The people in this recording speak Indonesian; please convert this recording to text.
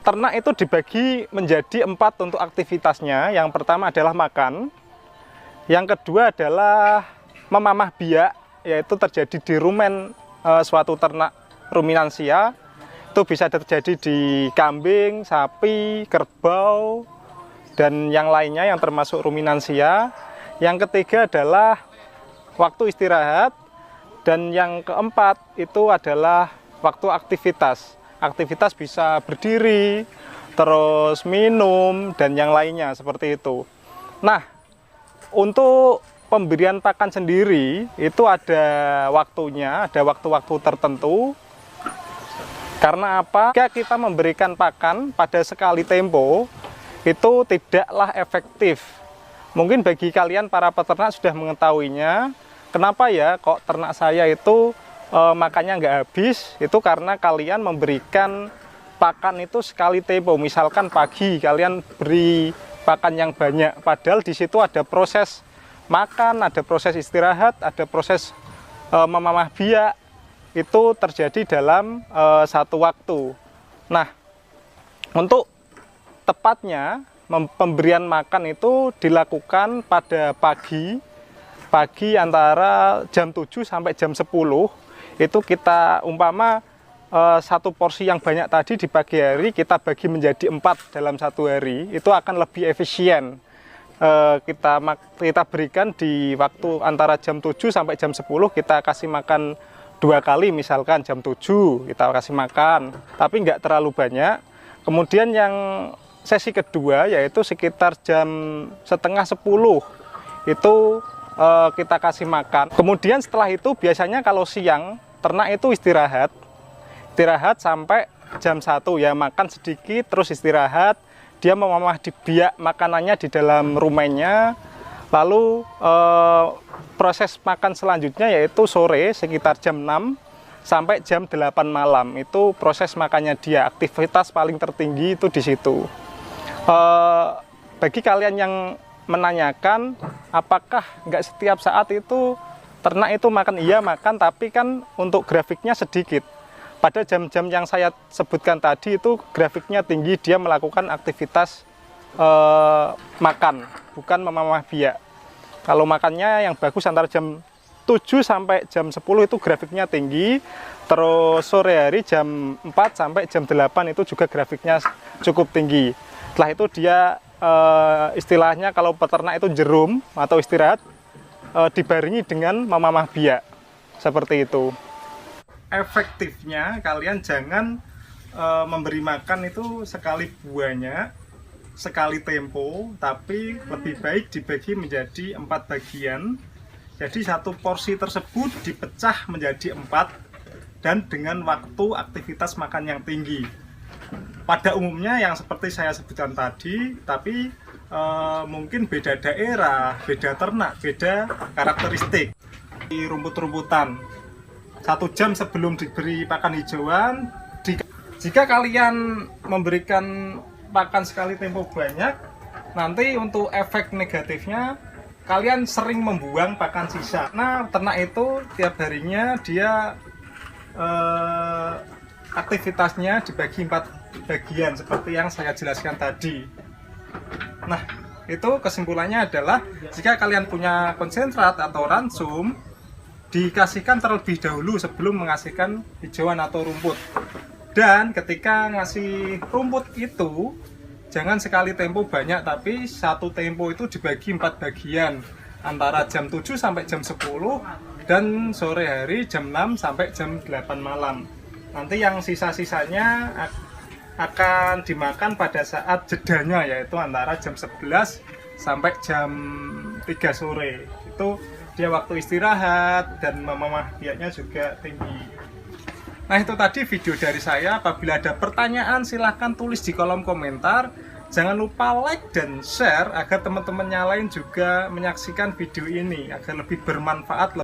Ternak itu dibagi menjadi 4 untuk aktivitasnya. Yang pertama adalah makan, yang kedua adalah memamah biak, yaitu terjadi di rumen suatu ternak ruminansia. Itu bisa terjadi di kambing, sapi, kerbau, dan yang lainnya yang termasuk ruminansia. Yang ketiga adalah waktu istirahat, dan yang keempat itu adalah waktu aktivitas. Aktivitas bisa berdiri, terus minum, dan yang lainnya seperti itu. Nah, untuk pemberian pakan sendiri itu ada waktunya, ada waktu-waktu tertentu. Karena apa? Jika kita memberikan pakan pada sekali tempo, itu tidaklah efektif. Mungkin bagi kalian para peternak sudah mengetahuinya, kenapa ya kok ternak saya itu makannya nggak habis. Itu karena kalian memberikan pakan itu sekali tempo. Misalkan pagi kalian beri pakan yang banyak, padahal di situ ada proses makan, ada proses istirahat, ada proses memamah biak. Itu terjadi dalam satu waktu. Nah, untuk tepatnya pemberian makan itu dilakukan pada pagi antara jam 7 sampai jam 10. Itu kita umpama satu porsi yang banyak tadi di pagi hari kita bagi menjadi 4 dalam satu hari, itu akan lebih efisien. Kita berikan di waktu antara jam 7 sampai jam 10, kita kasih makan 2 kali, misalkan jam 7 kita kasih makan, tapi nggak terlalu banyak. Kemudian yang sesi kedua yaitu sekitar jam setengah 10 itu kita kasih makan. Kemudian setelah itu biasanya kalau siang ternak itu istirahat sampai jam 1 ya, makan sedikit terus istirahat. Dia memamah di biak makanannya di dalam rumennya. Lalu proses makan selanjutnya yaitu sore sekitar jam 6 sampai jam 8 malam. Itu proses makannya dia. Aktivitas paling tertinggi itu di situ. Bagi kalian yang menanyakan apakah nggak setiap saat itu ternak itu makan, iya makan, tapi kan untuk grafiknya sedikit. Pada jam-jam yang saya sebutkan tadi itu grafiknya tinggi, dia melakukan aktivitas makan, bukan memamah biak. Kalau makannya yang bagus antara jam 7 sampai jam 10 itu grafiknya tinggi. Terus sore hari jam 4 sampai jam 8 itu juga grafiknya cukup tinggi. Setelah itu dia istilahnya kalau peternak itu jerum atau istirahat, dibarengi dengan memamah biak seperti itu. Efektifnya kalian jangan memberi makan itu sekali banyak, sekali tempo, tapi lebih baik dibagi menjadi 4 bagian. Jadi satu porsi tersebut dipecah menjadi 4 dan dengan waktu aktivitas makan yang tinggi. Pada umumnya yang seperti saya sebutkan tadi, tapi mungkin beda daerah, beda ternak, beda karakteristik. Di rumput-rumputan 1 jam sebelum diberi pakan hijauan, jika kalian memberikan pakan sekali tempo banyak, nanti untuk efek negatifnya kalian sering membuang pakan sisa. Nah, ternak itu tiap harinya dia aktivitasnya dibagi 4 bagian seperti yang saya jelaskan tadi. Nah, itu kesimpulannya adalah jika kalian punya konsentrat atau ransum, dikasihkan terlebih dahulu sebelum mengasihkan hijauan atau rumput. Dan ketika ngasih rumput itu jangan sekali tempo banyak, tapi satu tempo itu dibagi 4 bagian antara jam 7 sampai jam 10 dan sore hari jam 6 sampai jam 8 malam. Nanti yang sisa-sisanya akan dimakan pada saat jedanya, yaitu antara jam 11 sampai jam 3 sore. Itu dia waktu istirahat dan memamah biaknya juga tinggi. Nah, itu tadi video dari saya. Apabila ada pertanyaan silahkan tulis di kolom komentar. Jangan lupa like dan share agar teman-teman yang lain juga menyaksikan video ini agar lebih bermanfaat.